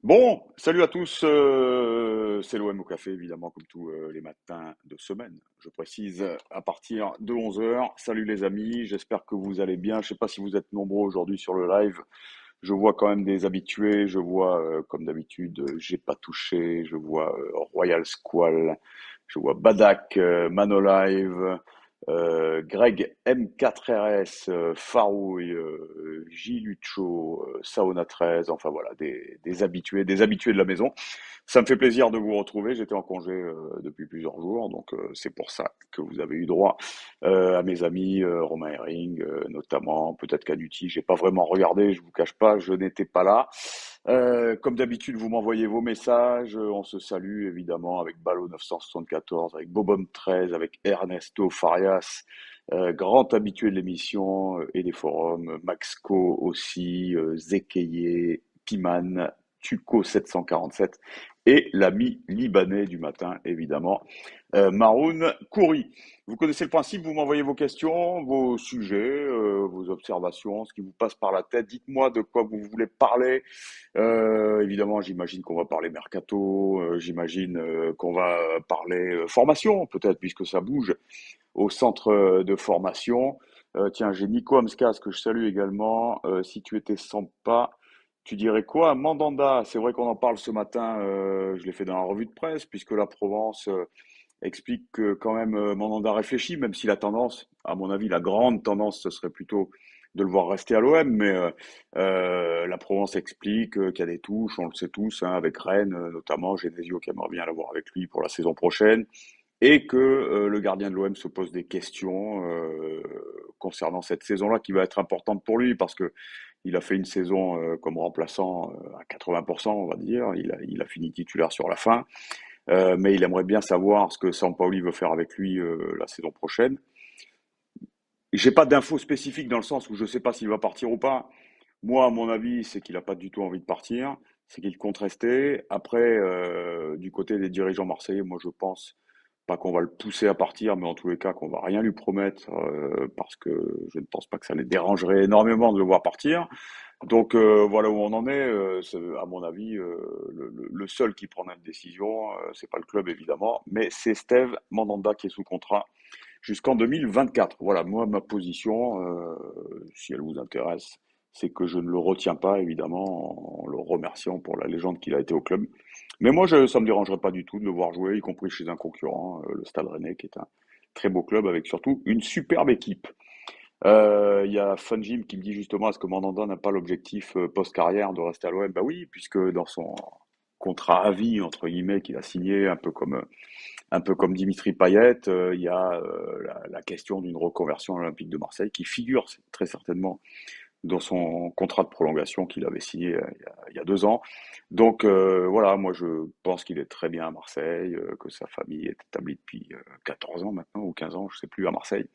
Bon, salut à tous, c'est l'OM au café, évidemment, comme tous les matins de semaine. Je précise, à partir de 11 heures. Salut les amis, j'espère que vous allez bien. Je sais pas si vous êtes nombreux aujourd'hui sur le live. Je vois quand même des habitués, je vois, comme d'habitude, J'ai pas touché, je vois Royal Squall, je vois Badak, Manolive, Greg M4RS, Farouille, Gilucho, Sauna 13, enfin voilà, des habitués de la maison. Ça me fait plaisir de vous retrouver. J'étais en congé depuis plusieurs jours, donc c'est pour ça que vous avez eu droit à mes amis Romain Herring, notamment, peut-être Canuti. J'ai pas vraiment regardé, je vous cache pas, je n'étais pas là. Comme d'habitude, vous m'envoyez vos messages. On se salue évidemment avec Balo 974, avec Bobom 13, avec Ernesto Farias, grand habitué de l'émission et des forums, Maxco aussi, Zekeye, Piman, Tuco 747 et l'ami libanais du matin, évidemment, Maroun Kouri. Vous connaissez le principe, vous m'envoyez vos questions, vos sujets, vos observations, ce qui vous passe par la tête. Dites-moi de quoi vous voulez parler. Évidemment, j'imagine qu'on va parler mercato, j'imagine qu'on va parler formation, peut-être, puisque ça bouge au centre de formation. Tiens, j'ai Nico Amskas que je salue également. Si tu étais sympa, tu dirais quoi à Mandanda? C'est vrai qu'on en parle ce matin, je l'ai fait dans la revue de presse, puisque la Provence explique que quand même Mandanda réfléchit, même si la tendance, à mon avis, la grande tendance, ce serait plutôt de le voir rester à l'OM, mais la Provence explique qu'il y a des touches, on le sait tous, hein, avec Rennes notamment, Genesio qui aimerait bien l'avoir avec lui pour la saison prochaine, et que le gardien de l'OM se pose des questions concernant cette saison-là qui va être importante pour lui parce que il a fait une saison comme remplaçant à 80%, on va dire. Il a fini titulaire sur la fin, mais il aimerait bien savoir ce que Sampaoli veut faire avec lui la saison prochaine. J'ai pas d'infos spécifiques dans le sens où je sais pas s'il va partir ou pas. Moi, à mon avis, c'est qu'il a pas du tout envie de partir, c'est qu'il compte rester. Après, du côté des dirigeants marseillais, moi je pense pas qu'on va le pousser à partir, mais en tous les cas qu'on va rien lui promettre parce que je ne pense pas que ça les dérangerait énormément de le voir partir. Donc voilà où on en est. À mon avis, le seul qui prendra une décision, c'est pas le club évidemment, mais c'est Steve Mandanda qui est sous contrat jusqu'en 2024. Voilà, moi ma position, si elle vous intéresse, c'est que je ne le retiens pas évidemment en le remerciant pour la légende qu'il a été au club. Mais moi, ça me dérangerait pas du tout de le voir jouer, y compris chez un concurrent, le Stade Rennais, qui est un très beau club avec surtout une superbe équipe. Il y a Funjim qui me dit justement, est-ce que Mandanda n'a pas l'objectif post-carrière de rester à l'OM? Bah oui, puisque dans son contrat à vie, entre guillemets, qu'il a signé, un peu comme Dimitri Payet, il y a la question d'une reconversion à l'Olympique de Marseille qui figure très certainement dans son contrat de prolongation qu'il avait signé il y a 2 ans. Donc voilà, moi je pense qu'il est très bien à Marseille, que sa famille est établie depuis 14 ans maintenant, ou 15 ans, je sais plus, à Marseille.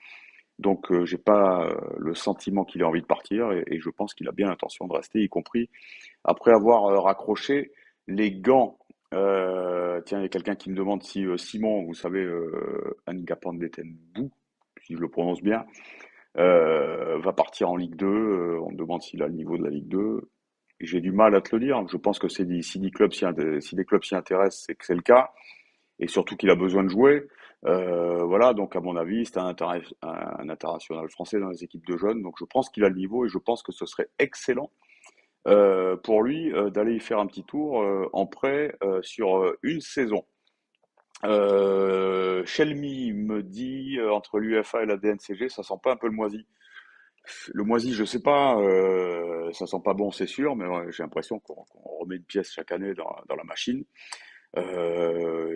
Donc j'ai pas le sentiment qu'il ait envie de partir et je pense qu'il a bien l'intention de rester, y compris après avoir raccroché les gants. Tiens, il y a quelqu'un qui me demande si Simon, vous savez, Ngapandetenbou, si je le prononce bien, va partir en Ligue 2. On me demande s'il a le niveau de la Ligue 2. J'ai du mal à te le dire. Je pense que si si des clubs s'y intéressent, c'est que c'est le cas. Et surtout qu'il a besoin de jouer. Voilà, donc à mon avis, c'est un international français dans les équipes de jeunes. Donc je pense qu'il a le niveau et je pense que ce serait excellent pour lui d'aller y faire un petit tour en prêt sur une saison. Shelmy me dit entre l'UFA et la DNCG, ça sent pas un peu le moisi. Le moisi, je sais pas, ça sent pas bon, c'est sûr, mais ouais, j'ai l'impression qu'on remet une pièce chaque année dans la machine.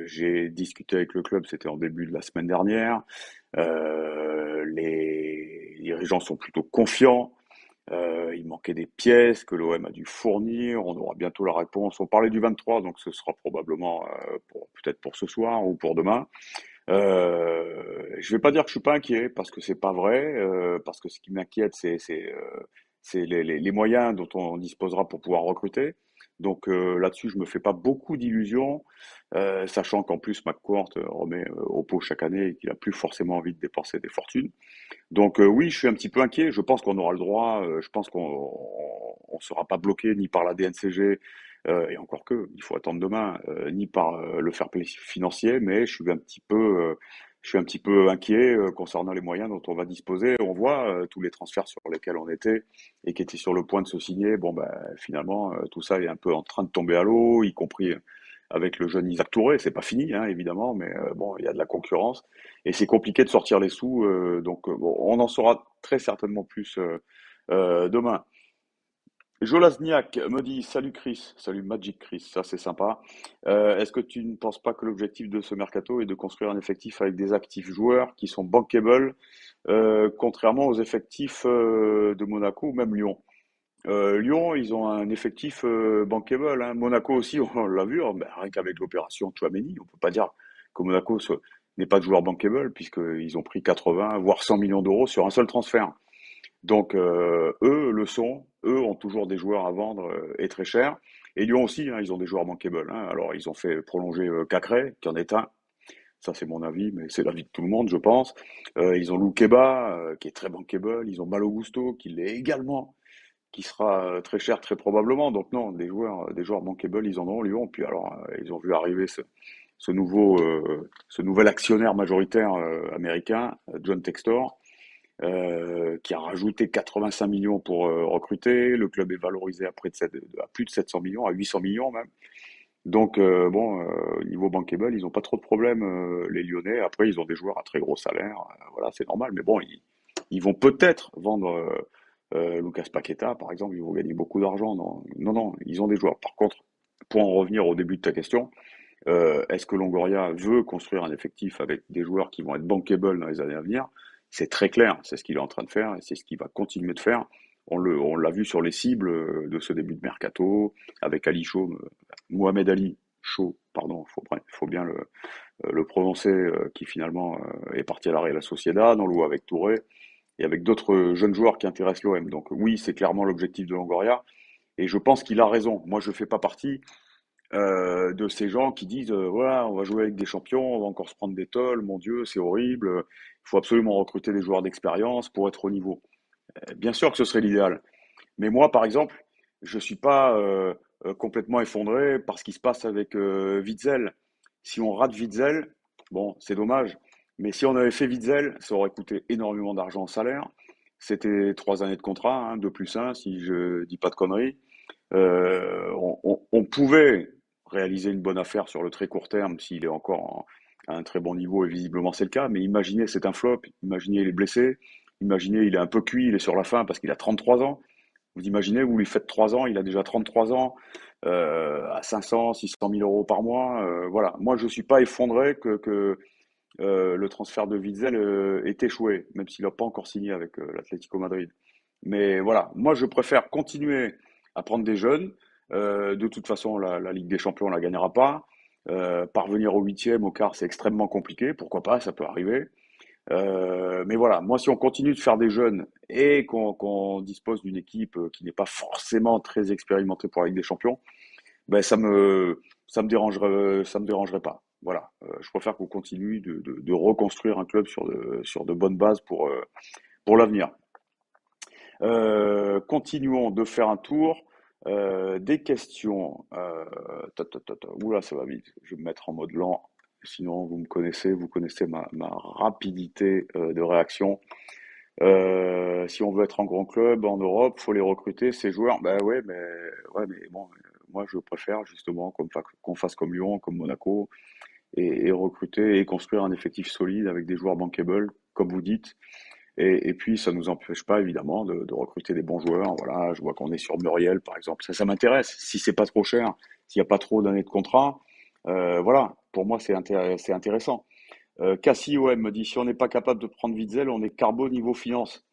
J'ai discuté avec le club, c'était en début de la semaine dernière. Les dirigeants sont plutôt confiants. Il manquait des pièces que l'OM a dû fournir. On aura bientôt la réponse. On parlait du 23, donc ce sera probablement peut-être pour ce soir ou pour demain. Je vais pas dire que je suis pas inquiet parce que c'est pas vrai, parce que ce qui m'inquiète c'est les moyens dont on disposera pour pouvoir recruter. Donc là-dessus, je me fais pas beaucoup d'illusions, sachant qu'en plus McCourt remet au pot chaque année et qu'il a plus forcément envie de dépenser des fortunes. Donc oui, je suis un petit peu inquiet. Je pense qu'on aura le droit. Je pense qu'on sera pas bloqué ni par la DNCG Et encore que, il faut attendre demain, ni par le fair play financier, mais je suis un petit peu inquiet concernant les moyens dont on va disposer. On voit tous les transferts sur lesquels on était et qui étaient sur le point de se signer. Bon, ben, finalement, tout ça est un peu en train de tomber à l'eau, y compris avec le jeune Isaac Touré. C'est pas fini, hein, évidemment, mais bon, il y a de la concurrence et c'est compliqué de sortir les sous. Donc, bon, on en saura très certainement plus demain. Jolasniak me dit salut Chris, salut Magic Chris, ça c'est sympa. Est-ce que tu ne penses pas que l'objectif de ce mercato est de construire un effectif avec des actifs joueurs qui sont bankable, contrairement aux effectifs de Monaco ou même Lyon? Lyon, ils ont un effectif bankable, hein. Monaco aussi, on l'a vu, hein, ben, rien qu'avec l'opération Tchouaméni, on peut pas dire que n'est pas de joueur bankable puisqu'ils ont pris 80 voire 100 millions d'euros sur un seul transfert. Donc eux le sont, eux ont toujours des joueurs à vendre et très chers. Et Lyon aussi, hein, ils ont des joueurs bankable, hein. Alors ils ont fait prolonger Cacré, qui en est un. Ça c'est mon avis, mais c'est l'avis de tout le monde, je pense. Ils ont Loukeba, qui est très bankable. Ils ont Malo Gusto, qui l'est également, qui sera très cher très probablement. Donc non, des joueurs bankable, ils en ont Lyon. Puis alors ils ont vu arriver ce nouvel actionnaire majoritaire américain, John Textor, qui a rajouté 85 millions pour recruter. Le club est valorisé à plus de 700 millions, à 800 millions même. Donc, bon, niveau bankable, ils n'ont pas trop de problèmes, les Lyonnais. Après, ils ont des joueurs à très gros salaire. Voilà, c'est normal. Mais bon, ils vont peut-être vendre Lucas Paqueta, par exemple. Ils vont gagner beaucoup d'argent. Non, non, non, ils ont des joueurs. Par contre, pour en revenir au début de ta question, est-ce que Longoria veut construire un effectif avec des joueurs qui vont être bankable dans les années à venir? C'est très clair, c'est ce qu'il est en train de faire et c'est ce qu'il va continuer de faire. On l'a vu sur les cibles de ce début de mercato, avec Ali Chaum, Mohamed Ali Chaud, pardon, faut bien le prononcer, qui finalement est parti à la Real Sociedad, on le voit avec Touré et avec d'autres jeunes joueurs qui intéressent l'OM. Donc oui, c'est clairement l'objectif de Longoria et je pense qu'il a raison. Moi, je fais pas partie de ces gens qui disent voilà, on va jouer avec des champions, on va encore se prendre des tolls, mon Dieu, c'est horrible, il faut absolument recruter des joueurs d'expérience pour être au niveau. Bien sûr que ce serait l'idéal. Mais moi, par exemple, je ne suis pas complètement effondré par ce qui se passe avec Witzel. Si on rate Witzel, bon, c'est dommage. Mais si on avait fait Witzel, ça aurait coûté énormément d'argent en salaire. C'était 3 années de contrat, hein, 2 plus 1, si je dis pas de conneries. On pouvait réaliser une bonne affaire sur le très court terme s'il est encore à un très bon niveau, et visiblement c'est le cas, mais imaginez c'est un flop, imaginez il est blessé, imaginez il est un peu cuit, il est sur la fin parce qu'il a 33 ans. Vous imaginez, vous lui faites 3 ans, il a déjà 33 ans, à 500, 600 000 euros par mois. Voilà, moi je ne suis pas effondré que le transfert de Witzel est échoué, même s'il n'a pas encore signé avec l'Atlético Madrid. Mais voilà, moi je préfère continuer à prendre des jeunes. De toute façon, la Ligue des Champions, on la gagnera pas. Parvenir au huitième, au quart, c'est extrêmement compliqué. Pourquoi pas, ça peut arriver. Mais voilà, moi si on continue de faire des jeunes et qu'on dispose d'une équipe qui n'est pas forcément très expérimentée pour la Ligue des Champions, ben ça me dérangerait pas. Voilà, je préfère qu'on continue de reconstruire un club sur de bonnes bases pour l'avenir. Continuons de faire un tour des questions. Oula, ça va vite. Je vais me mettre en mode lent. Sinon, vous connaissez ma rapidité de réaction. Si on veut être un grand club en Europe, faut les recruter, ces joueurs. Ben ouais, mais bon, moi je préfère justement qu'on fasse comme Lyon, comme Monaco, et recruter et construire un effectif solide avec des joueurs bankable, comme vous dites. Et puis, ça nous empêche pas, évidemment, de recruter des bons joueurs. Voilà, je vois qu'on est sur Muriel, par exemple. Ça m'intéresse. Si c'est pas trop cher, s'il n'y a pas trop d'années de contrat, voilà, pour moi, c'est intéressant. Cassie, ouais, me dit, si on n'est pas capable de prendre Witzel, on est carbo niveau finance.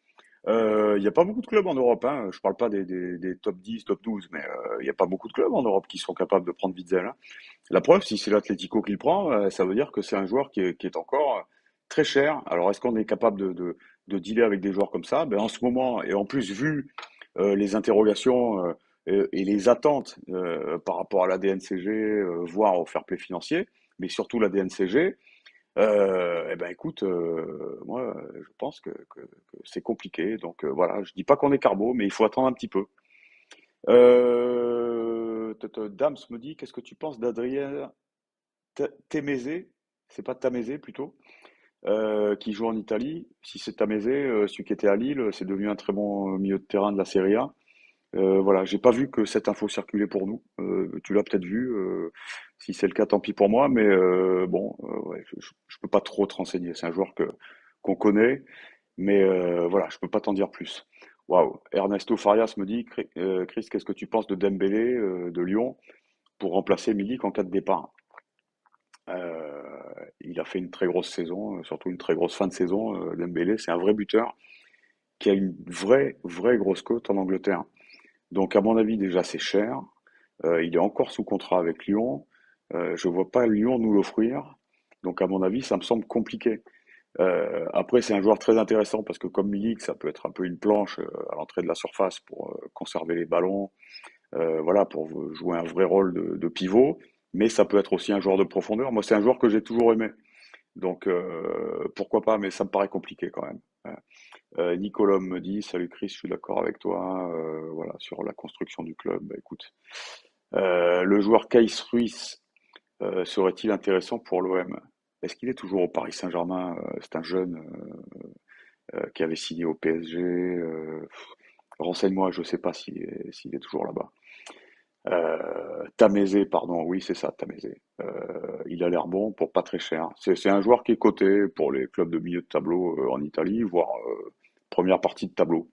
Il n'y a pas beaucoup de clubs en Europe, hein. Je parle pas des top 10, top 12, mais il n'y a pas beaucoup de clubs en Europe qui sont capables de prendre Witzel, hein. La preuve, si c'est l'Atlético qui le prend, ça veut dire que c'est un joueur qui est encore très cher. Alors, est-ce qu'on est capable de dealer avec des joueurs comme ça? Ben, en ce moment, et en plus, vu les interrogations et les attentes par rapport à la DNCG, voire au fair play financier, mais surtout la DNCG, eh ben écoute, moi, je pense que c'est compliqué. Donc voilà, je dis pas qu'on est carbo, mais il faut attendre un petit peu. Dams me dit, qu'est-ce que tu penses d'Adrien Témézé? C'est pas Tamézé plutôt, qui joue en Italie. Si c'est Tamézé, celui qui était à Lille, c'est devenu un très bon milieu de terrain de la Serie A. Voilà, j'ai pas vu que cette info circulait pour nous. Tu l'as peut-être vu. Si c'est le cas, tant pis pour moi. Mais bon, ouais, je peux pas trop te renseigner. C'est un joueur que qu'on connaît, mais voilà, je peux pas t'en dire plus. Waouh. Ernesto Farias me dit, Chris, qu'est-ce que tu penses de Dembélé de Lyon pour remplacer Milik en cas de départ? Il a fait une très grosse saison, surtout une très grosse fin de saison. Dembélé, c'est un vrai buteur qui a une vraie grosse cote en Angleterre. Donc, à mon avis, déjà, c'est cher. Il est encore sous contrat avec Lyon. Je vois pas Lyon nous l'offrir. Donc, à mon avis, ça me semble compliqué. Après, c'est un joueur très intéressant parce que comme Milik, ça peut être un peu une planche à l'entrée de la surface pour conserver les ballons, voilà, pour jouer un vrai rôle de pivot. Mais ça peut être aussi un joueur de profondeur. Moi, c'est un joueur que j'ai toujours aimé. Donc, pourquoi pas, mais ça me paraît compliqué quand même. Nicolas me dit, salut Chris, je suis d'accord avec toi, voilà, sur la construction du club. Bah, écoute, le joueur Kais Ruiz serait-il intéressant pour l'OM? Est-ce qu'il est toujours au Paris Saint-Germain? C'est un jeune qui avait signé au PSG. Renseigne-moi, je ne sais pas s'il est toujours là-bas. Tamézé, pardon, oui, c'est ça, Tamézé. Il a l'air bon pour pas très cher. C'est un joueur qui est coté pour les clubs de milieu de tableau en Italie, voire première partie de tableau.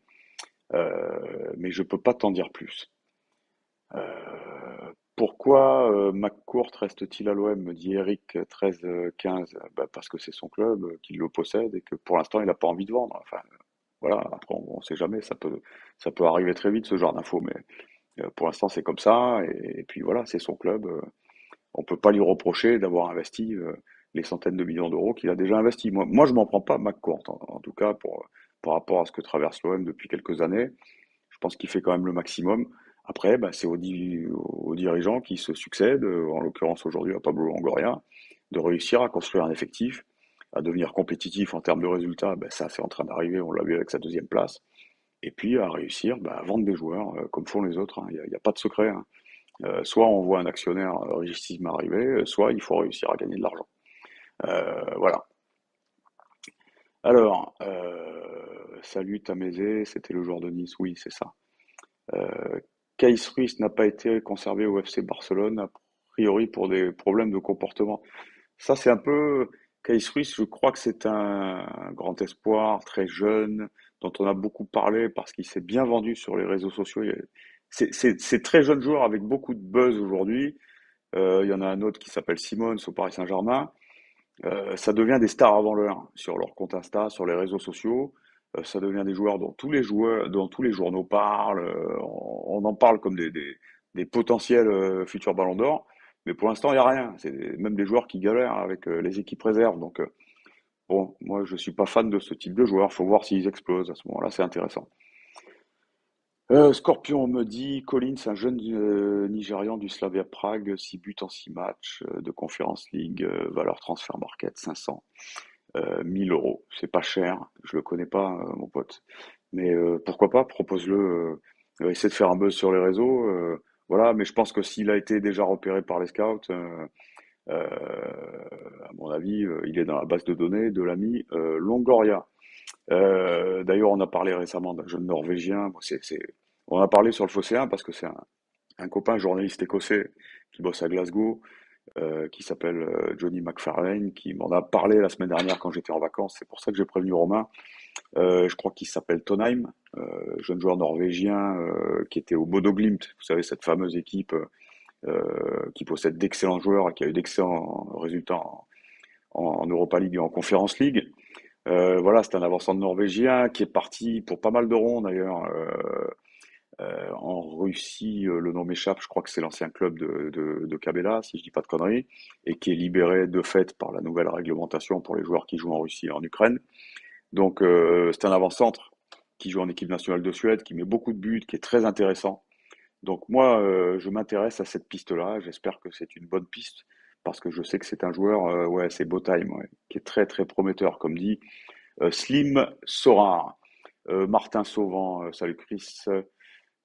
Mais je peux pas t'en dire plus. Pourquoi McCourt reste-t-il à l'OM, me dit Eric 1315. Bah, parce que c'est son club qui le possède et que pour l'instant il n'a pas envie de vendre. Enfin, voilà, après on sait jamais, ça peut arriver très vite ce genre d'infos, mais pour l'instant c'est comme ça, et puis voilà, c'est son club. On peut pas lui reprocher d'avoir investi les centaines de millions d'euros qu'il a déjà investi. Moi je m'en prends pas à McCourt, en tout cas par rapport à ce que traverse l'OM depuis quelques années. Je pense qu'il fait quand même le maximum. Après, bah, c'est aux dirigeants qui se succèdent, en l'occurrence aujourd'hui à Pablo Longoria, de réussir à construire un effectif, à devenir compétitif en termes de résultats. Bah, ça, c'est en train d'arriver, on l'a vu avec sa deuxième place. Et puis à réussir bah, à vendre des joueurs comme font les autres, hein. Il y a pas de secret, hein. Soit on voit un actionnaire richissime arriver, soit il faut réussir à gagner de l'argent. Voilà. Alors, salut Tamézé, c'était le joueur de Nice, oui, c'est ça. Kais Ruiz n'a pas été conservé au FC Barcelone, a priori pour des problèmes de comportement. Ça, c'est un peu. Kais Ruiz, je crois que c'est un grand espoir, très jeune, dont on a beaucoup parlé parce qu'il s'est bien vendu sur les réseaux sociaux. C'est très jeune joueur avec beaucoup de buzz aujourd'hui. Il y en a un autre qui s'appelle Simons au Paris Saint-Germain. Ça devient des stars avant l'heure sur leur compte Insta, sur les réseaux sociaux. Ça devient des joueurs dont tous les journaux parlent. On en parle comme des potentiels futurs Ballons d'Or. Mais pour l'instant, il n'y a rien. C'est même des joueurs qui galèrent avec les équipes réserves. Donc, bon, moi, je suis pas fan de ce type de joueurs. Faut voir s'ils explosent à ce moment-là. C'est intéressant. Scorpion me dit, Collins, un jeune Nigérian du Slavia Prague, 6 buts en 6 matchs de Conference League, valeur transfert market 500. 1000 euros. C'est pas cher, je le connais pas, mon pote. Mais pourquoi pas, propose-le, essaie de faire un buzz sur les réseaux. Voilà, mais je pense que s'il a été déjà repéré par les scouts, à mon avis, il est dans la base de données de l'ami Longoria. D'ailleurs, on a parlé récemment d'un jeune Norvégien. Bon, on a parlé sur le Phocéen parce que c'est un copain journaliste écossais qui bosse à Glasgow, qui s'appelle Johnny McFarlane, qui m'en a parlé la semaine dernière quand j'étais en vacances. C'est pour ça que j'ai prévenu Romain. Je crois qu'il s'appelle Tonheim, jeune joueur norvégien qui était au Bodo Glimt, vous savez, cette fameuse équipe qui possède d'excellents joueurs et qui a eu d'excellents résultats en Europa League et en Conference League. Voilà, c'est un avançant norvégien qui est parti pour pas mal de ronds d'ailleurs. En Russie, le nom m'échappe, je crois que c'est l'ancien club de Kabela, si je dis pas de conneries, et qui est libéré de fait par la nouvelle réglementation pour les joueurs qui jouent en Russie et en Ukraine. Donc c'est un avant-centre qui joue en équipe nationale de Suède, qui met beaucoup de buts, qui est très intéressant. Donc moi, je m'intéresse à cette piste-là, j'espère que c'est une bonne piste, parce que je sais que c'est un joueur, ouais, c'est Botheim, ouais, qui est très prometteur, comme dit Slim Sorar. Martin Sauvant, salut Chris.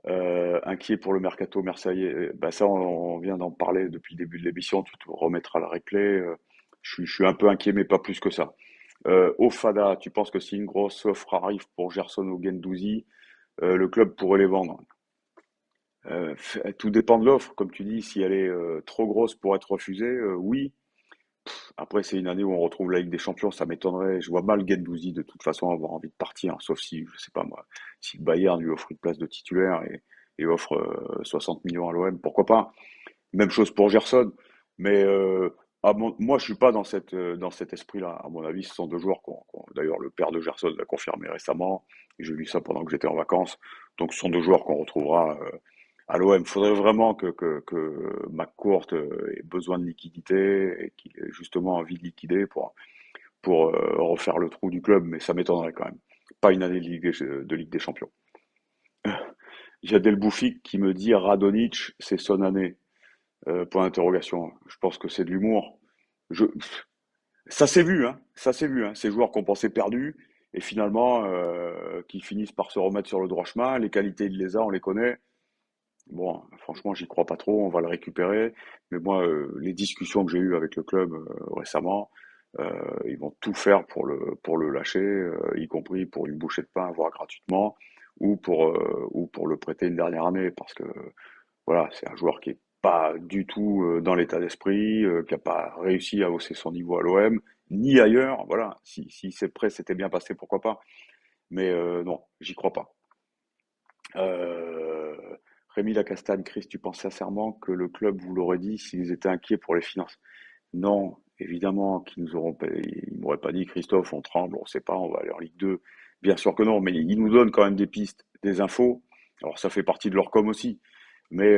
Inquiet pour le mercato marseillais. Bah ça, on vient d'en parler depuis le début de l'émission. Tu te remettras la replay. Je suis un peu inquiet, mais pas plus que ça. Au Fada, tu penses que si une grosse offre arrive pour Gerson ou Guendouzi, le club pourrait les vendre? Tout dépend de l'offre, comme tu dis. Si elle est trop grosse pour être refusée, oui. Après, c'est une année où on retrouve la Ligue des Champions, ça m'étonnerait. Je vois mal Guendouzi de toute façon avoir envie de partir, sauf si, je sais pas moi, si le Bayern lui offre une place de titulaire et offre 60 millions à l'OM, pourquoi pas? Même chose pour Gerson. Mais moi, je suis pas dans cet esprit-là. À mon avis, ce sont deux joueurs d'ailleurs, le père de Gerson l'a confirmé récemment. J'ai lu ça pendant que j'étais en vacances. Donc, ce sont deux joueurs qu'on retrouvera à l'OM. Il faudrait vraiment que McCourt ait besoin de liquidité et qu'il ait justement envie de liquider pour refaire le trou du club. Mais ça m'étonnerait quand même. Pas une année de Ligue des Champions. Il y a Del Bouffic qui me dit Radonic, c'est son année. Point d'interrogation. Je pense que c'est de l'humour. Je, Ça s'est vu, hein. Ça s'est vu, hein. Ces joueurs qu'on pensait perdus et finalement qui finissent par se remettre sur le droit chemin. Les qualités, il les a, on les connaît. Bon, franchement, j'y crois pas trop. On va le récupérer. Mais moi, les discussions que j'ai eues avec le club récemment, ils vont tout faire pour le lâcher, y compris pour une bouchée de pain, voire gratuitement, ou pour le prêter une dernière année, parce que voilà, c'est un joueur qui est pas du tout dans l'état d'esprit, qui a pas réussi à hausser son niveau à l'OM, ni ailleurs. Voilà, si ses prêts s'étaient bien passés, pourquoi pas. Mais non, j'y crois pas. Euh, Rémi Lacastagne, Chris, tu penses sincèrement que le club vous l'aurait dit s'ils étaient inquiets pour les finances? Non, évidemment qu'ils nous auront pas, ils m'auraient pas dit Christophe, on tremble, on sait pas, on va aller en Ligue 2. Bien sûr que non, mais ils nous donnent quand même des pistes, des infos. Alors ça fait partie de leur com aussi. Mais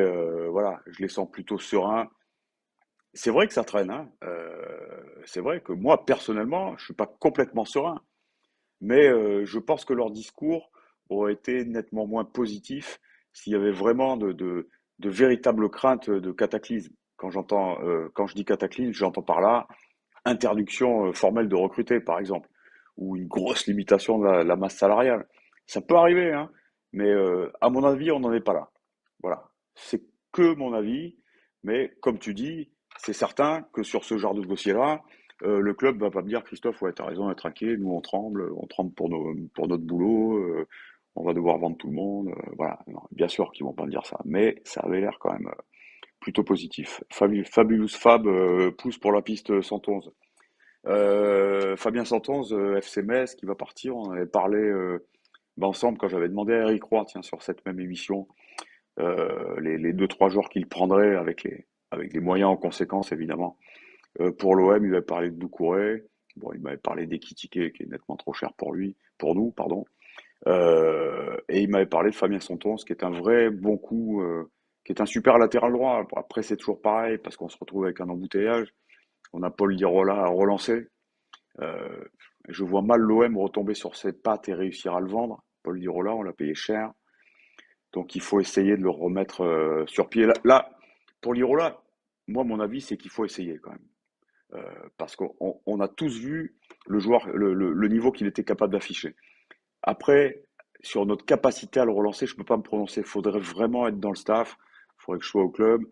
voilà, je les sens plutôt sereins. C'est vrai que ça traîne, hein. C'est vrai que moi, personnellement, je suis pas complètement serein. Mais je pense que leur discours aurait été nettement moins positif s'il y avait vraiment de véritables craintes de cataclysme. Quand je dis cataclysme, j'entends par là interdiction formelle de recruter, par exemple, ou une grosse limitation de la masse salariale. Ça peut arriver, hein, mais à mon avis, on n'en est pas là. Voilà, c'est que mon avis, mais comme tu dis, c'est certain que sur ce genre de dossier-là, le club va pas me dire Christophe, ouais, t'as raison d'être inquiet, nous on tremble pour notre boulot, on va devoir vendre tout le monde, voilà. Non, bien sûr qu'ils vont pas me dire ça, mais ça avait l'air quand même plutôt positif. Fabulous Fab pousse pour la piste 111. Fabien Santonze, FC Metz, qui va partir, on en avait parlé ensemble quand j'avais demandé à Eric Roy, tiens, sur cette même émission, les deux, trois joueurs qu'il prendrait avec les moyens en conséquence, évidemment. Pour l'OM, il m'avait parlé de Doucouré. Bon, il m'avait parlé d'Ekitike, qui est nettement trop cher pour nous, pardon. Et il m'avait parlé de Fabien Santonze, qui est un vrai bon coup, qui est un super latéral droit. Après, c'est toujours pareil, parce qu'on se retrouve avec un embouteillage. On a Paul Lirola à relancer. Euh, je vois mal l'OM retomber sur ses pattes et réussir à le vendre. Paul Lirola, on l'a payé cher. Donc il faut essayer de le remettre sur pied. Pour Lirola, moi, mon avis, c'est qu'il faut essayer quand même. Parce qu'on a tous vu le joueur, le niveau qu'il était capable d'afficher. Après, sur notre capacité à le relancer, je ne peux pas me prononcer. Il faudrait vraiment être dans le staff. Il faudrait que je sois au club.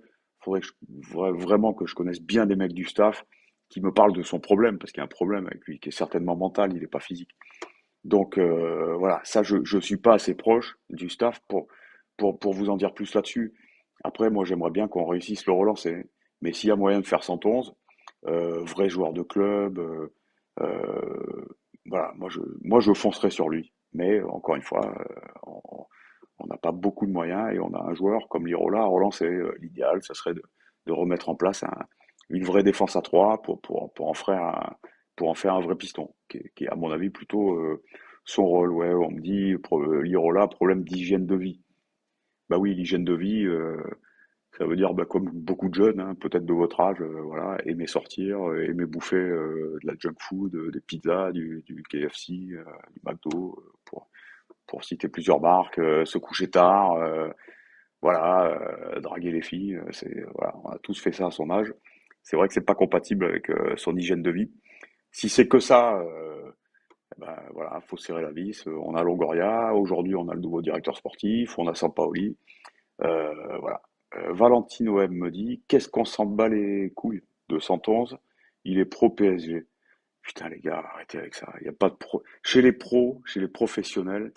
Il faudrait vraiment que je connaisse bien des mecs du staff qui me parlent de son problème, parce qu'il y a un problème avec lui qui est certainement mental, il n'est pas physique. Donc voilà, ça, je ne suis pas assez proche du staff pour vous en dire plus là-dessus. Après, moi, j'aimerais bien qu'on réussisse le relancer. Mais s'il y a moyen de faire 111, vrai joueur de club, voilà, moi je foncerai sur lui. Mais encore une fois, on n'a pas beaucoup de moyens et on a un joueur comme Lirola à relancer. L'idéal, ça serait de remettre en place une vraie défense à 3 pour en faire un vrai piston, qui est, à mon avis, plutôt son rôle. Ouais, on me dit, Lirola, problème d'hygiène de vie. Bah oui, l'hygiène de vie, ça veut dire, bah, comme beaucoup de jeunes, hein, peut-être de votre âge, voilà, aimer sortir, aimer bouffer de la junk food, des pizzas, du KFC, du McDo, pour citer plusieurs marques, se coucher tard, voilà, draguer les filles, voilà, on a tous fait ça à son âge. C'est vrai que c'est pas compatible avec son hygiène de vie. Si c'est que ça, ben voilà, faut serrer la vis. On a Longoria, aujourd'hui on a le nouveau directeur sportif, on a Sampaoli. Voilà. Valentine OM me dit, qu'est-ce qu'on s'en bat les couilles de 111? Il est pro PSG. Putain les gars, arrêtez avec ça. Il y a pas de pro. Chez les pros, chez les professionnels,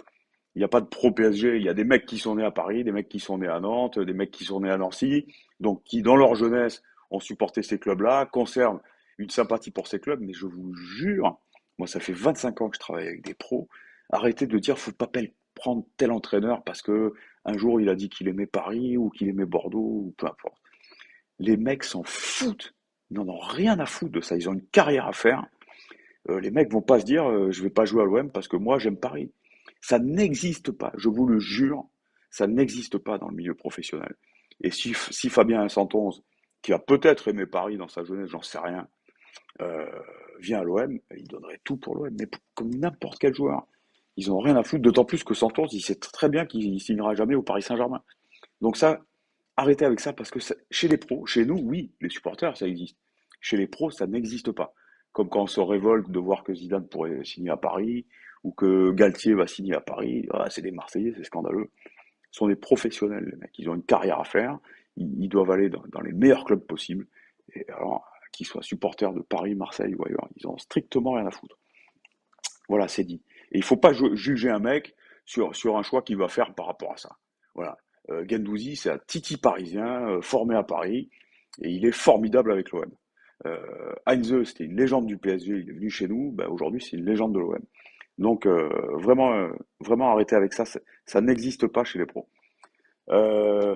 il n'y a pas de pro PSG. Il y a des mecs qui sont nés à Paris, des mecs qui sont nés à Nantes, des mecs qui sont nés à Nancy, donc qui dans leur jeunesse ont supporté ces clubs-là, conservent une sympathie pour ces clubs. Mais je vous jure, moi ça fait 25 ans que je travaille avec des pros. Arrêtez de dire faut pas prendre tel entraîneur parce que un jour il a dit qu'il aimait Paris ou qu'il aimait Bordeaux ou peu importe. Les mecs s'en foutent. Ils n'en ont rien à foutre de ça. Ils ont une carrière à faire. Les mecs vont pas se dire je vais pas jouer à l'OM parce que moi j'aime Paris. Ça n'existe pas, je vous le jure, ça n'existe pas dans le milieu professionnel. Et si Fabien 111, qui a peut-être aimé Paris dans sa jeunesse, j'en sais rien, euh, vient à l'OM, il donnerait tout pour l'OM, mais comme n'importe quel joueur. Ils ont rien à foutre, d'autant plus que 111, il sait très bien qu'il signera jamais au Paris Saint-Germain. Donc ça, arrêtez avec ça parce que chez les pros, chez nous, oui, les supporters, ça existe. Chez les pros, ça n'existe pas. Comme quand on se révolte de voir que Zidane pourrait signer à Paris ou que Galtier va signer à Paris. Ah, c'est des Marseillais, c'est scandaleux. Ce sont des professionnels, les mecs. Ils ont une carrière à faire. Ils doivent aller dans les meilleurs clubs possibles. Et alors, qu'ils soient supporters de Paris, Marseille ou ailleurs, ils ont strictement rien à foutre. Voilà, c'est dit. Et il ne faut pas juger un mec sur un choix qu'il va faire par rapport à ça. Voilà. Guendouzi, c'est un titi parisien, formé à Paris, et il est formidable avec l'OM. Heinze, c'était une légende du PSG, il est venu chez nous, ben, aujourd'hui c'est une légende de l'OM. Donc vraiment arrêtez avec ça, ça n'existe pas chez les pros. Euh,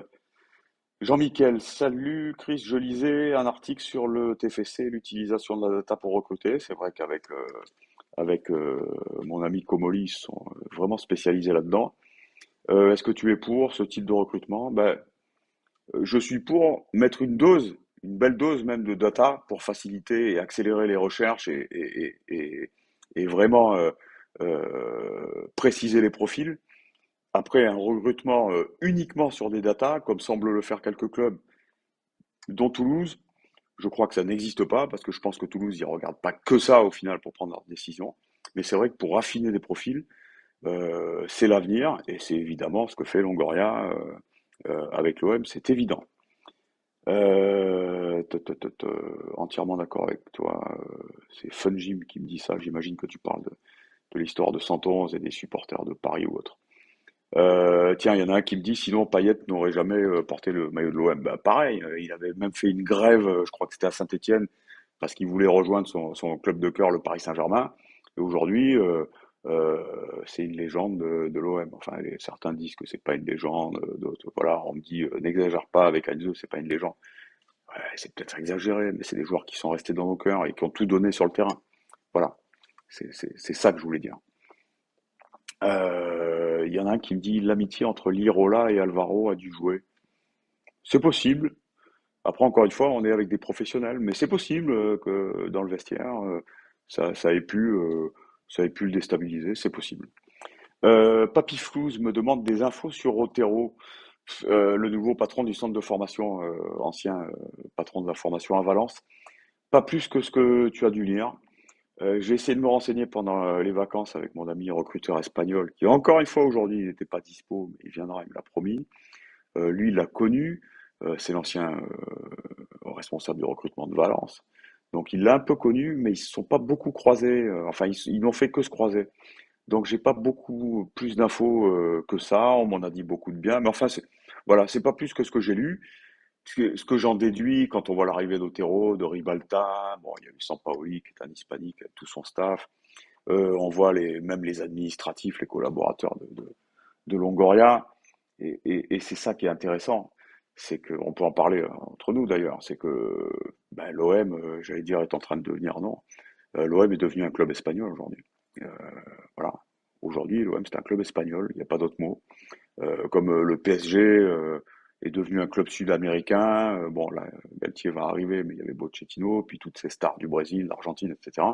Jean-Michel, salut Chris, je lisais un article sur le TFC, l'utilisation de la data pour recruter. C'est vrai qu'avec mon ami Comoli, ils sont vraiment spécialisés là-dedans. Est-ce que tu es pour ce type de recrutement? Ben, je suis pour mettre une belle dose même de data pour faciliter et accélérer les recherches et vraiment préciser les profils. Après, un recrutement uniquement sur des data, comme semblent le faire quelques clubs, dont Toulouse, je crois que ça n'existe pas, parce que je pense que Toulouse, ils ne regardent pas que ça au final pour prendre leurs décisions. Mais c'est vrai que pour affiner des profils, c'est l'avenir, et c'est évidemment ce que fait Longoria avec l'OM, c'est évident. Entièrement d'accord avec toi. C'est Funjim qui me dit ça. J'imagine que tu parles de l'histoire de 111 et des supporters de Paris ou autre. Tiens, il y en a un qui me dit sinon Payet n'aurait jamais porté le maillot de l'OM. Bah, pareil, il avait même fait une grève, je crois que c'était à Saint-Étienne, parce qu'il voulait rejoindre son club de cœur, le Paris Saint-Germain. Et aujourd'hui, euh, c'est une légende de l'OM. Enfin, certains disent que c'est pas une légende, d'autres, voilà, on me dit n'exagère pas avec Heinze, c'est pas une légende. Ouais, c'est peut-être exagéré, mais c'est des joueurs qui sont restés dans nos cœurs et qui ont tout donné sur le terrain. Voilà, c'est ça que je voulais dire. Il y en a un qui me dit l'amitié entre Lirola et Alvaro a dû jouer. C'est possible. Après, encore une fois, on est avec des professionnels, mais c'est possible que dans le vestiaire, ça ait ça ait pu le déstabiliser. C'est possible. Papy Flouze me demande des infos sur Otero, le nouveau patron du centre de formation, ancien patron de la formation à Valence. Pas plus que ce que tu as dû lire. J'ai essayé de me renseigner pendant les vacances avec mon ami recruteur espagnol, qui encore une fois aujourd'hui il n'était pas dispo, mais il viendra, il me l'a promis. Lui, il l'a connu, c'est l'ancien responsable du recrutement de Valence. Donc il l'a un peu connu, mais ils se sont pas beaucoup croisés. Enfin, ils n'ont fait que se croiser. Donc j'ai pas beaucoup plus d'infos que ça. On m'en a dit beaucoup de bien, mais enfin voilà, c'est pas plus que ce que j'ai lu. Ce que j'en déduis quand on voit l'arrivée d'Otero, de Ribalta, bon, il y a eu Sampaoli qui est un hispanique avec tout son staff. On voit même les administratifs, les collaborateurs de Longoria. Et c'est ça qui est intéressant. C'est qu'on peut en parler entre nous d'ailleurs. C'est que ben, l'OM, j'allais dire, est en train de devenir, non. L'OM est devenu un club espagnol aujourd'hui. Euh, voilà. Aujourd'hui, l'OM, c'est un club espagnol, il n'y a pas d'autre mot. Comme le PSG est devenu un club sud-américain. Bon, là, Galtier va arriver, mais il y avait Pochettino, puis toutes ces stars du Brésil, d'Argentine, etc.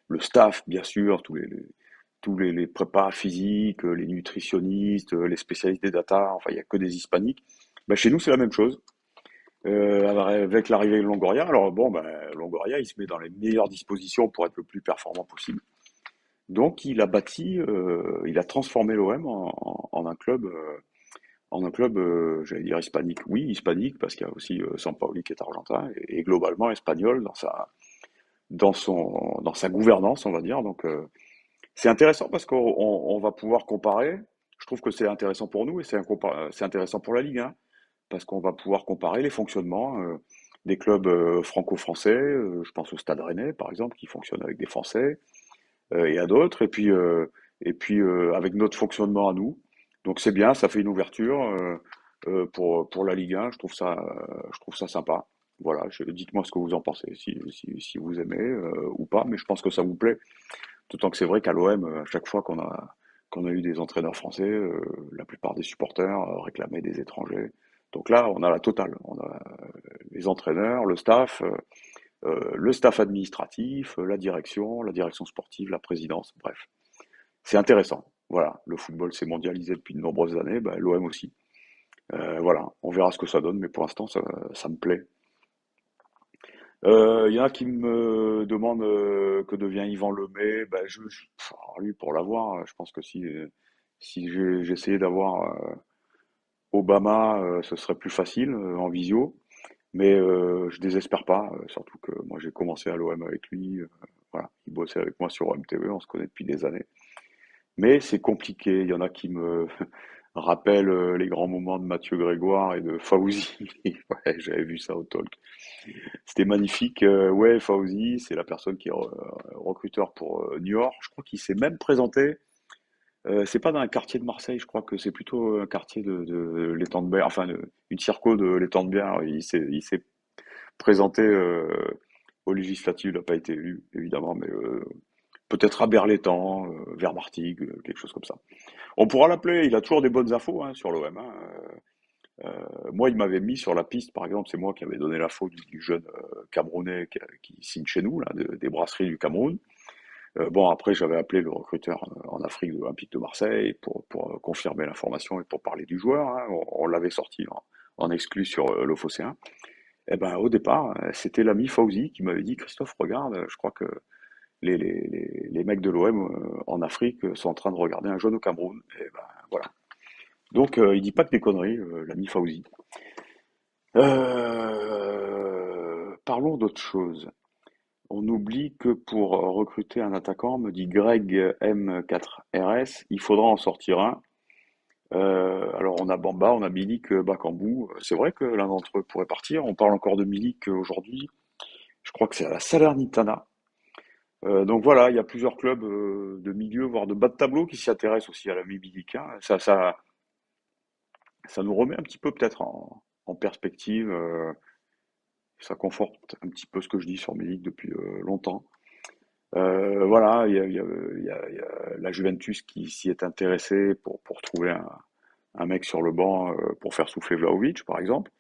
Le staff, bien sûr, tous les prépas physiques, les nutritionnistes, les spécialistes des data, enfin, il n'y a que des hispaniques. Bah, chez nous, c'est la même chose. Avec l'arrivée de Longoria, alors bon, bah, Longoria, il se met dans les meilleures dispositions pour être le plus performant possible. Donc il a transformé l'OM en un club, j'allais dire hispanique. Oui, hispanique parce qu'il y a aussi Sampaoli qui est argentin et globalement espagnol dans sa gouvernance, on va dire. Donc c'est intéressant parce qu'on va pouvoir comparer. Je trouve que c'est intéressant pour nous et c'est intéressant pour la Ligue 1 parce qu'on va pouvoir comparer les fonctionnements des clubs franco-français. Je pense au Stade Rennais, par exemple, qui fonctionne avec des Français et à d'autres. Et puis avec notre fonctionnement à nous. Donc c'est bien, ça fait une ouverture pour la Ligue 1. Je trouve ça sympa. Voilà, dites-moi ce que vous en pensez, si vous aimez ou pas, mais je pense que ça vous plaît. D'autant que c'est vrai qu'à l'OM, à chaque fois qu'on a eu des entraîneurs français, la plupart des supporters réclamaient des étrangers. Donc là, on a la totale. On a les entraîneurs, le staff administratif, la direction sportive, la présidence, bref. C'est intéressant. Voilà, le football s'est mondialisé depuis de nombreuses années, bah, l'OM aussi. Voilà, on verra ce que ça donne, mais pour l'instant, ça me plaît. Il y en a qui me demandent que devient Yvan Lemay. Ben, lui, pour l'avoir, je pense que si j'essayais d'avoir Obama, ce serait plus facile en visio. Mais je désespère pas, surtout que moi j'ai commencé à l'OM avec lui. Voilà, il bossait avec moi sur OMTV, on se connaît depuis des années. Mais c'est compliqué. Il y en a qui me rappellent les grands moments de Mathieu Grégoire et de Fawzi. Ouais, j'avais vu ça au talk. C'était magnifique. Ouais, Fawzi, c'est la personne qui est recruteur pour New York. Je crois qu'il s'est même présenté. C'est pas dans un quartier de Marseille, je crois que c'est plutôt un quartier de l'étang de Berre, enfin une circo de l'étang de Berre. Il s'est présenté aux législatives, il n'a pas été élu, évidemment, mais peut-être à Berlétan, vers Martigues, quelque chose comme ça. On pourra l'appeler, il a toujours des bonnes infos hein, sur l'OM. Hein. Moi, il m'avait mis sur la piste, par exemple, c'est moi qui avais donné l'info du jeune Camerounais qui signe chez nous, là, des brasseries du Cameroun. Bon, après, j'avais appelé le recruteur en Afrique de l'Olympique de Marseille pour confirmer l'information et pour parler du joueur. Hein. On l'avait sorti en exclu sur l'Ophoséen. Et ben, au départ, c'était l'ami Fauzi qui m'avait dit, Christophe, regarde, je crois que les mecs de l'OM en Afrique sont en train de regarder un jeune au Cameroun. Et ben, voilà. Donc, il dit pas que des conneries, l'ami Fauzi. Parlons d'autre chose. On oublie que pour recruter un attaquant, me dit Greg M4RS, il faudra en sortir un. Alors on a Bamba, on a Milik, Bakambu. C'est vrai que l'un d'entre eux pourrait partir. On parle encore de Milik aujourd'hui. Je crois que c'est à la Salernitana. Donc voilà, il y a plusieurs clubs de milieu, voire de bas de tableau qui s'y intéressent aussi à la Milik. Hein. Ça nous remet un petit peu peut-être en perspective. Ça conforte un petit peu ce que je dis sur Milik depuis longtemps. Voilà, il y a la Juventus qui s'y est intéressée pour trouver un mec sur le banc pour faire souffler Vlahovic, par exemple.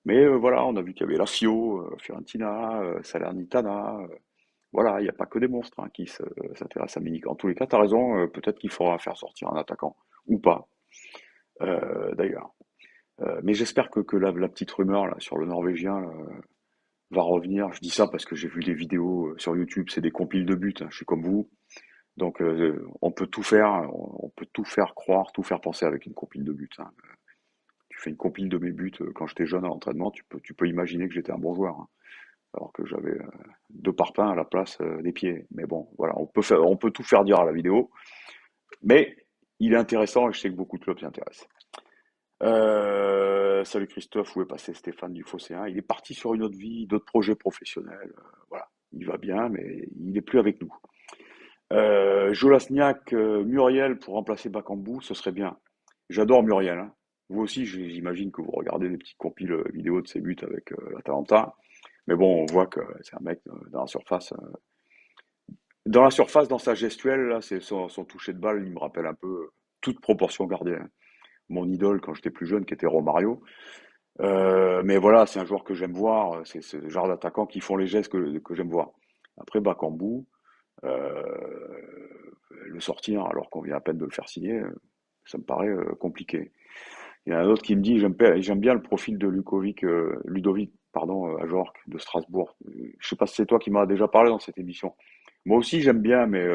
Mais voilà, on a vu qu'il y avait la Fio, Fiorentina, Salernitana. Voilà, il n'y a pas que des monstres hein, s'intéressent à Milik. En tous les cas, tu as raison, peut-être qu'il faudra faire sortir un attaquant, ou pas, d'ailleurs. Mais j'espère que la petite rumeur là, sur le Norvégien va revenir. Je dis ça parce que j'ai vu les vidéos sur YouTube, c'est des compiles de buts, hein, je suis comme vous. Donc on peut tout faire croire, tout faire penser avec une compile de buts. Hein. Tu fais une compile de mes buts quand j'étais jeune à l'entraînement, tu peux imaginer que j'étais un bon joueur, hein, alors que j'avais deux parpaings à la place des pieds. Mais bon, voilà, on peut tout faire dire à la vidéo, mais il est intéressant et je sais que beaucoup de clubs s'y intéressent. Salut Christophe, où est passé Stéphane du Phocéen? Il est parti sur une autre vie, d'autres projets professionnels. Voilà, il va bien, mais il n'est plus avec nous. Jolasniak, Muriel pour remplacer Bakambu, ce serait bien. J'adore Muriel. Hein. Vous aussi, j'imagine que vous regardez des petits compiles vidéo de ses buts avec l'Atalanta. Mais bon, on voit que c'est un mec dans la surface. Dans la surface, dans sa gestuelle, là, c'est son toucher de balle, il me rappelle un peu toute proportion gardée. Hein. Mon idole quand j'étais plus jeune, qui était Romario. Mais voilà, c'est un joueur que j'aime voir. C'est le genre d'attaquants qui font les gestes que j'aime voir. Après, Bakambu, euh, le sortir alors qu'on vient à peine de le faire signer, ça me paraît compliqué. Il y en a un autre qui me dit j'aime bien le profil de Ludovic pardon, à Jorque de Strasbourg. Je sais pas si c'est toi qui m'as déjà parlé dans cette émission. Moi aussi j'aime bien, mais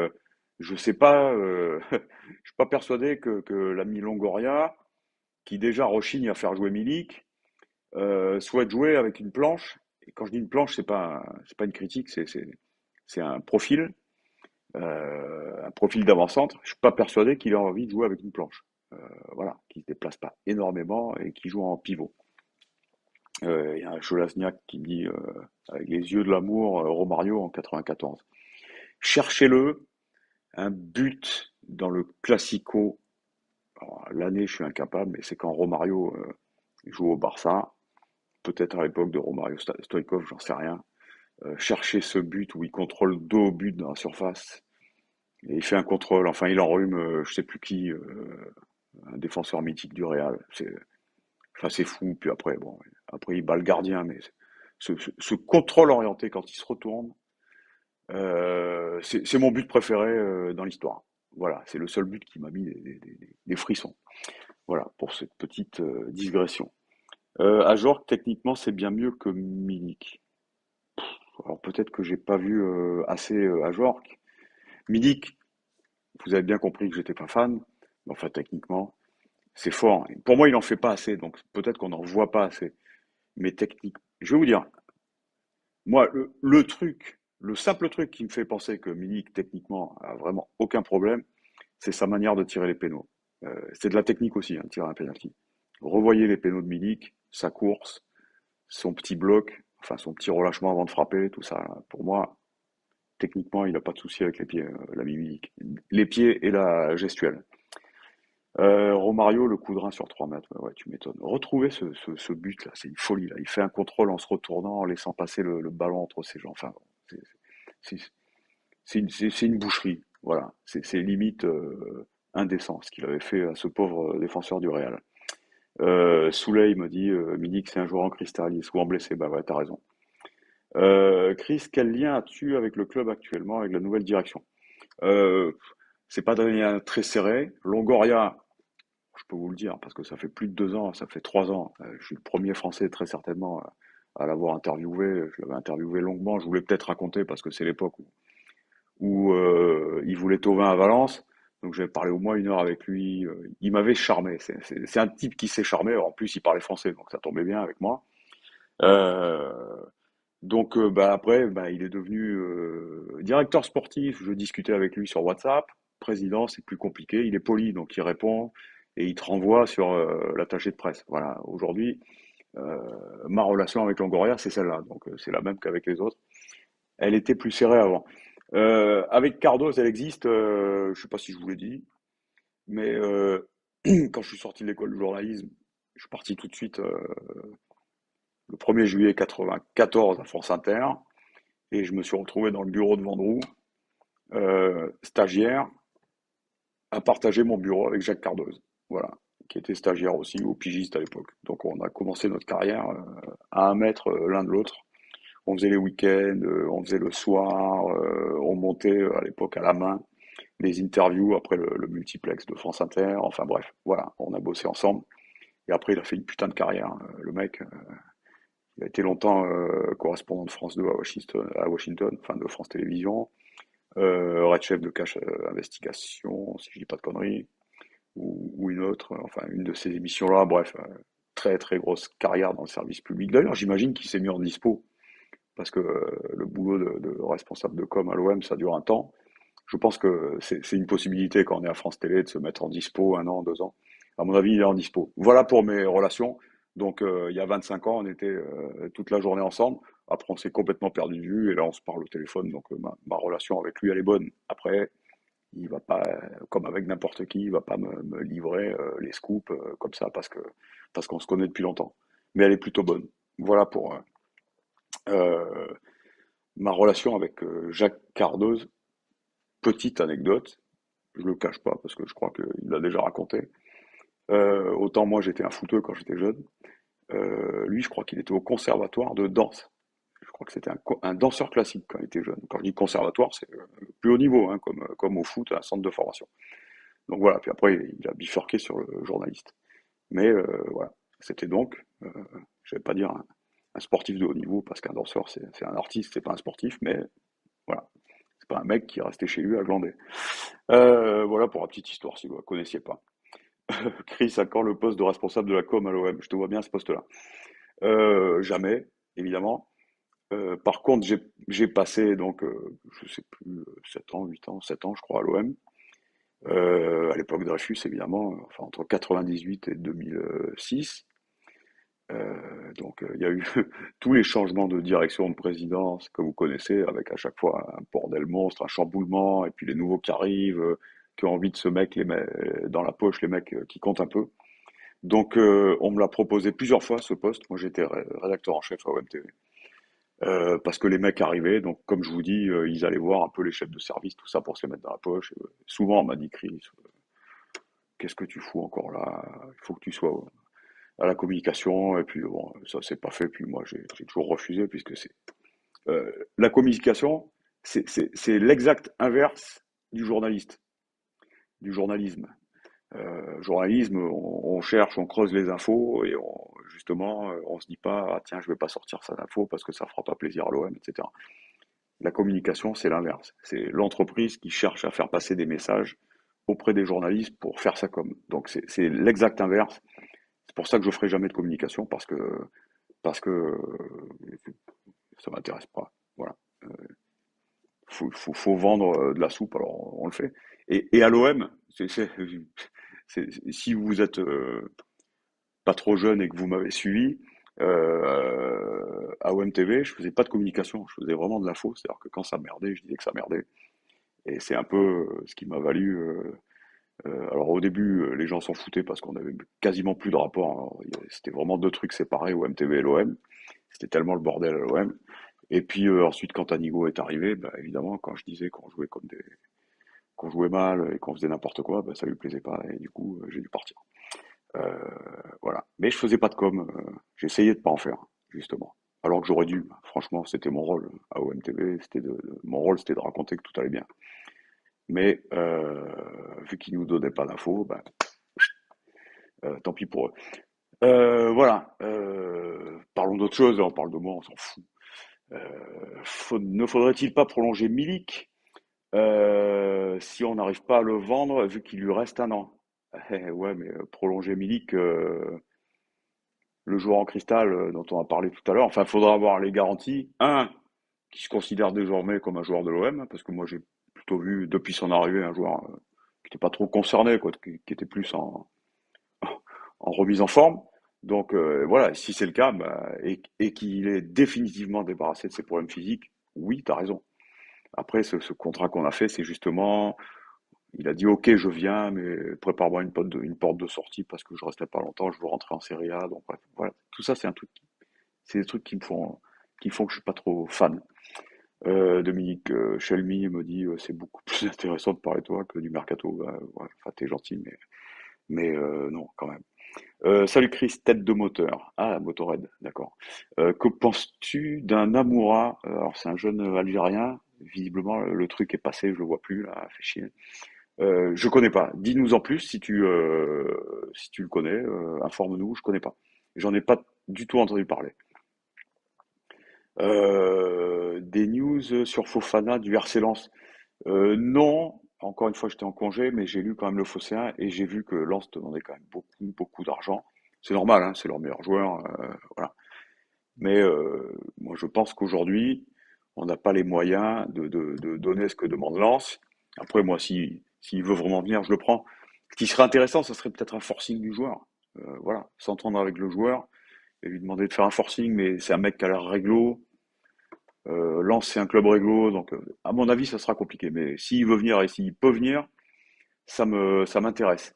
Je sais pas, je suis pas persuadé que l'ami Longoria, qui déjà rechigne à faire jouer Milik, souhaite jouer avec une planche. Et quand je dis une planche, c'est pas une critique, c'est un profil d'avant-centre. Je suis pas persuadé qu'il ait envie de jouer avec une planche. Voilà, qui se déplace pas énormément et qui joue en pivot. Il y a un Cholasniak qui me dit, avec les yeux de l'amour, Romario en 94. Cherchez-le, un but dans le Classico. Alors, l'année, je suis incapable, mais c'est quand Romario joue au Barça, peut-être à l'époque de Romario Stoïkov, j'en sais rien. Chercher ce but où il contrôle dos au but dans la surface et il fait un contrôle. Enfin, il enrhume, je sais plus qui, un défenseur mythique du Real. Enfin, c'est fou. Puis après, bon, après il bat le gardien, mais ce contrôle orienté quand il se retourne, c'est mon but préféré dans l'histoire. Voilà, c'est le seul but qui m'a mis des frissons. Voilà, pour cette petite digression. Ajorc, techniquement, c'est bien mieux que Milik. Alors peut-être que j'ai pas vu assez Ajorc. Milik, vous avez bien compris que j'étais pas fan, mais enfin techniquement, c'est fort. Et pour moi, il en fait pas assez, donc peut-être qu'on n'en voit pas assez. Mais technique, je vais vous dire, moi, le simple truc qui me fait penser que Milik, techniquement, a vraiment aucun problème, c'est sa manière de tirer les pénaux. C'est de la technique aussi, hein, tirer un penalty. Revoyez les pénaux de Milik, sa course, son petit bloc, enfin son petit relâchement avant de frapper, tout ça. Pour moi, techniquement, il n'a pas de souci avec les pieds, l'ami Milik. Les pieds et la gestuelle. Romario, le coup de rein sur 3 mètres, ouais, tu m'étonnes. Retrouver ce but-là, c'est une folie, là. Il fait un contrôle en se retournant, en laissant passer le ballon entre ses jambes. Enfin, c'est c'est- c'est une boucherie. Voilà, c'est limite indécent ce qu'il avait fait à ce pauvre défenseur du Real. Souley me dit, Milik, c'est un joueur en cristal, il est souvent blessé. Bah ouais, t'as raison. Chris, quel lien as-tu avec le club actuellement, avec la nouvelle direction? Euh, c'est pas d'un lien très serré. Longoria, je peux vous le dire, parce que ça fait plus de 2 ans, ça fait 3 ans. Je suis le premier Français, très certainement, à l'avoir interviewé. Je l'avais interviewé longuement. Je voulais peut-être raconter, parce que c'est l'époque où il voulait Thauvin à Valence. Donc j'avais parlé au moins 1 heure avec lui. Il m'avait charmé. C'est un type qui s'est charmé. En plus, il parlait français, donc ça tombait bien avec moi. Euh, donc bah, après, bah, il est devenu directeur sportif. Je discutais avec lui sur WhatsApp. Président, c'est plus compliqué. Il est poli, donc il répond et il te renvoie sur l'attaché de presse. Voilà. Aujourd'hui, euh, ma relation avec Longoria, c'est celle-là. Donc c'est la même qu'avec les autres. Elle était plus serrée avant. Avec Cardos, elle existe. Je sais pas si je vous l'ai dit, mais quand je suis sorti de l'école de journalisme, je suis parti tout de suite le 1er juillet 94 à France Inter. Et je me suis retrouvé dans le bureau de Vendroux, stagiaire, à partager mon bureau avec Jacques Cardoz, voilà, qui était stagiaire aussi, ou pigiste à l'époque. Donc on a commencé notre carrière à 1 mètre l'un de l'autre. On faisait les week-ends, on faisait le soir, on montait à l'époque à la main les interviews après le multiplex de France Inter. Enfin bref, voilà, on a bossé ensemble. Et après, il a fait une putain de carrière, le mec. Il a été longtemps correspondant de France 2 à Washington, enfin de France Télévisions. Red Chef de Cache Investigation, si je dis pas de conneries, ou une autre, enfin une de ces émissions-là, bref, très très grosse carrière dans le service public. D'ailleurs, j'imagine qu'il s'est mis en dispo, parce que le boulot de responsable de com à l'OM, ça dure un temps. Je pense que c'est une possibilité quand on est à France Télé de se mettre en dispo 1 an, 2 ans. À mon avis, il est en dispo. Voilà pour mes relations. Donc, il y a 25 ans, on était toute la journée ensemble. Après, on s'est complètement perdu de vue et là, on se parle au téléphone. Donc, ma relation avec lui, elle est bonne. Après, il va pas, comme avec n'importe qui, il va pas me livrer les scoops comme ça parce qu'on se connaît depuis longtemps. Mais elle est plutôt bonne. Voilà pour euh, ma relation avec Jacques Cardoz. Petite anecdote, je le cache pas parce que je crois qu'il l'a déjà raconté. Autant moi j'étais un footeux quand j'étais jeune. Lui, je crois qu'il était au conservatoire de danse. Je crois que c'était un danseur classique quand il était jeune. Quand je dis conservatoire, c'est le plus haut niveau, hein, comme au foot, un centre de formation. Donc voilà, puis après il a bifurqué sur le journaliste. Mais voilà, c'était donc, je vais pas dire un sportif de haut niveau, parce qu'un danseur c'est un artiste, c'est pas un sportif, mais voilà, C'est pas un mec qui est resté chez lui à glander. Voilà pour la petite histoire, si vous ne la connaissiez pas. Chris, à quand le poste de responsable de la com à l'OM? Je te vois bien à ce poste-là. Jamais, évidemment. Par contre, j'ai passé donc, je sais plus, 7 ans, 8 ans, 7 ans, je crois, à l'OM. À l'époque de Dreyfus, évidemment, enfin entre 98 et 2006. Donc, il y a eu tous les changements de direction de présidence que vous connaissez, avec à chaque fois un bordel monstre, un chamboulement, et puis les nouveaux qui arrivent, qui ont envie de se mettre dans la poche, les mecs qui comptent un peu. Donc, on me l'a proposé plusieurs fois, ce poste. Moi, j'étais rédacteur en chef à OMTV. Parce que les mecs arrivaient, donc comme je vous dis, ils allaient voir un peu les chefs de service, tout ça pour se les mettre dans la poche. Souvent, on m'a dit, Chris, qu'est-ce que tu fous encore là? Il faut que tu sois à la communication. Et puis bon, ça s'est pas fait. Puis moi, j'ai toujours refusé puisque la communication, c'est l'exact inverse du journaliste, du journalisme. Journalisme, on cherche, on creuse les infos et justement, on se dit pas, ah, tiens, je vais pas sortir cette info parce que ça fera pas plaisir à l'OM, etc. La communication, c'est l'inverse. C'est l'entreprise qui cherche à faire passer des messages auprès des journalistes pour faire sa com. Donc c'est l'exact inverse. C'est pour ça que je ferai jamais de communication parce que ça m'intéresse pas. Voilà. Faut vendre de la soupe, alors on le fait. Et à l'OM, si vous êtes pas trop jeune et que vous m'avez suivi, à OMTV, je faisais pas de communication, je faisais vraiment de l'info. C'est-à-dire que quand ça merdait, je disais que ça merdait. Et c'est un peu ce qui m'a valu. Alors au début, les gens s'en foutaient parce qu'on avait quasiment plus de rapport. Alors, c'était vraiment deux trucs séparés, OMTV et l'OM. C'était tellement le bordel à l'OM. Et puis ensuite, quand Anigo est arrivé, bah, évidemment, quand je disais qu'on jouait mal et qu'on faisait n'importe quoi, bah, ça lui plaisait pas. Et du coup, j'ai dû partir. Euh, voilà. Mais je faisais pas de com. J'essayais de pas en faire, justement. Alors que j'aurais dû. Franchement, c'était mon rôle à OMTV. Mon rôle, c'était de raconter que tout allait bien. Mais vu qu'ils nous donnaient pas d'infos, ben, tant pis pour eux. Voilà. Parlons d'autre chose. On parle de moi, on s'en fout. Ne faudrait-il pas prolonger Milik si on n'arrive pas à le vendre, vu qu'il lui reste un an? Ouais, mais prolonger Milik, le joueur en cristal dont on a parlé tout à l'heure, enfin, il faudra avoir les garanties. Un, qui se considère désormais comme un joueur de l'OM, parce que moi j'ai plutôt vu depuis son arrivée un joueur qui n'était pas trop concerné, quoi, qui était plus en remise en forme. Donc voilà, si c'est le cas, bah, et qu'il est définitivement débarrassé de ses problèmes physiques, oui, tu as raison. Après, ce contrat qu'on a fait, c'est justement, il a dit ok, je viens, mais prépare-moi une porte de sortie parce que je resterai pas longtemps, je veux rentrer en Serie A. Donc bref, voilà, tout ça, c'est des trucs qui font que je suis pas trop fan. Dominique Chelmy me dit c'est beaucoup plus intéressant de parler de toi que du mercato. Bah, ouais, enfin, t'es gentil, mais non, quand même. Salut Chris, tête de moteur. Ah, Motorhead, d'accord. Que penses-tu d'un Amoura? Alors, c'est un jeune Algérien. Visiblement, le truc est passé, je le vois plus, là, fait chier. Je connais pas. Dis-nous en plus si tu le connais. Informe-nous, je connais pas. J'en ai pas du tout entendu parler. Des news sur Fofana du RC Lens. Non, encore une fois, j'étais en congé, mais j'ai lu quand même le Phocéen et j'ai vu que Lens demandait quand même beaucoup, beaucoup d'argent. C'est normal, hein, c'est leur meilleur joueur, voilà. Mais moi, je pense qu'aujourd'hui, on n'a pas les moyens de donner ce que demande Lens. Après, moi, s'il veut vraiment venir, je le prends. Ce qui serait intéressant, ça serait peut-être un forcing du joueur. Voilà, s'entendre avec le joueur et lui demander de faire un forcing, mais c'est un mec qui a l'air réglo. Lens, c'est un club réglo, donc à mon avis, ça sera compliqué. Mais s'il veut venir et s'il peut venir, ça m'intéresse.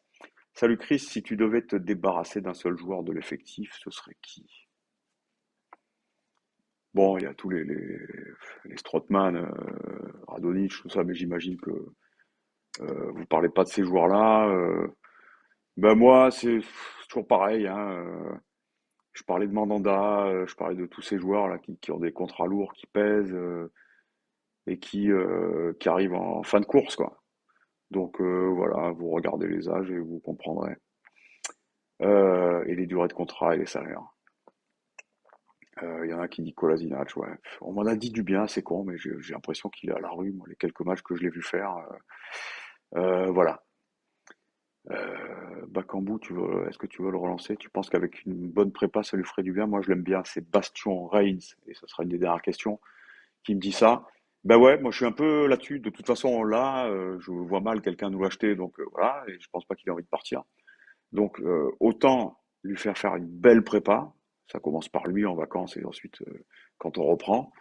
Salut Chris, si tu devais te débarrasser d'un seul joueur de l'effectif, ce serait qui? Bon, il y a tous les Strootman, Radonjic, tout ça, mais j'imagine que vous parlez pas de ces joueurs-là. Ben moi, c'est toujours pareil, hein. Je parlais de Mandanda, je parlais de tous ces joueurs-là qui ont des contrats lourds, qui pèsent et qui arrivent en fin de course, quoi. Donc voilà, vous regardez les âges et vous comprendrez. Et les durées de contrat et les salaires. Il y en a qui dit Kolasinac, ouais. On m'en a dit du bien, c'est con, mais j'ai l'impression qu'il est à la rue, moi, les quelques matchs que je l'ai vu faire. Voilà. Bakambu, est-ce que tu veux le relancer? Tu penses qu'avec une bonne prépa, ça lui ferait du bien? Moi, je l'aime bien. C'est Bastion Reigns, et ça sera une des dernières questions, qui me dit ça. Ben ouais, moi, je suis un peu là-dessus. De toute façon, là, je vois mal quelqu'un nous l'acheter, donc voilà, et je pense pas qu'il ait envie de partir. Donc, autant lui faire une belle prépa. Ça commence par lui en vacances et ensuite quand on reprend.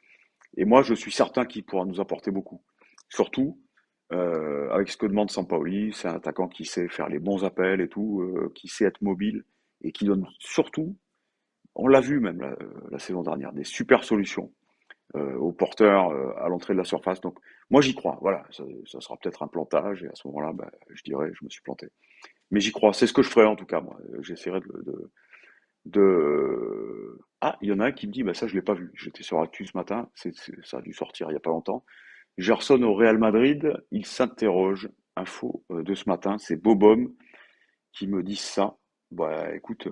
Et moi, je suis certain qu'il pourra nous apporter beaucoup. Surtout avec ce que demande Sampaoli, c'est un attaquant qui sait faire les bons appels et tout, qui sait être mobile et qui donne surtout, on l'a vu même la saison dernière, des super solutions aux porteurs à l'entrée de la surface. Donc, moi, j'y crois. Voilà, ça sera peut-être un plantage et à ce moment-là, bah, je dirais, je me suis planté. Mais j'y crois. C'est ce que je ferai en tout cas, moi. J'essaierai Ah, il y en a un qui me dit, bah ça je l'ai pas vu. J'étais sur Actu ce matin, ça a dû sortir il y a pas longtemps. Gerson au Real Madrid, il s'interroge. Info de ce matin, c'est Bobom qui me dit ça. Bah écoute,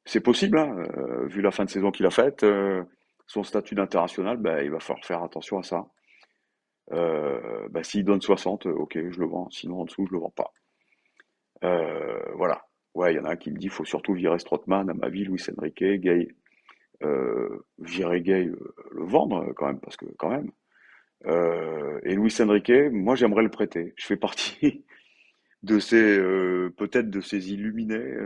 c'est possible, hein, vu la fin de saison qu'il a faite, son statut d'international, bah, il va falloir faire attention à ça. Bah, s'il donne 60, ok, je le vends. Sinon en dessous, je le vends pas. Voilà. Ouais, il y en a un qui me dit, faut surtout virer Strootman, à ma vie, Luis Enrique, Gay. Virer Gay, le vendre quand même, parce que quand même. Et Luis Enrique, moi j'aimerais le prêter. Je fais partie de ces peut-être de ces illuminés,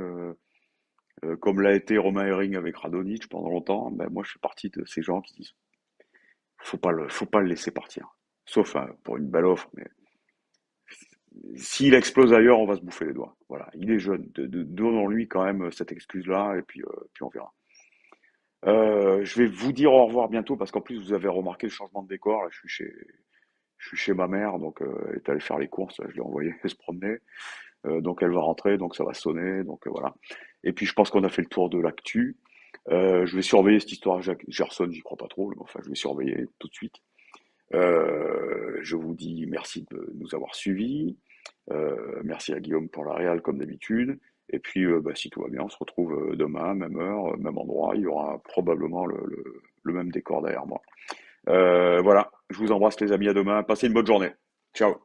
comme l'a été Romain Herring avec Radonjic pendant longtemps. Ben, moi je fais partie de ces gens qui disent faut pas le laisser partir. Sauf pour une belle offre, mais s'il explose ailleurs, on va se bouffer les doigts. Voilà, il est jeune. Donnons-lui quand même cette excuse-là, et puis on verra. Je vais vous dire au revoir bientôt parce qu'en plus vous avez remarqué le changement de décor. Là, je suis chez ma mère, donc elle est allée faire les courses. Je l'ai envoyée se promener, donc elle va rentrer, donc ça va sonner, donc voilà. Et puis je pense qu'on a fait le tour de l'actu. Je vais surveiller cette histoire Gerson, j'y crois pas trop, mais enfin je vais surveiller tout de suite. Je vous dis merci de nous avoir suivis. Merci à Guillaume pour la réal comme d'habitude. Et puis, bah, si tout va bien, on se retrouve demain, même heure, même endroit. Il y aura probablement le même décor derrière moi. Voilà, je vous embrasse les amis, à demain. Passez une bonne journée. Ciao.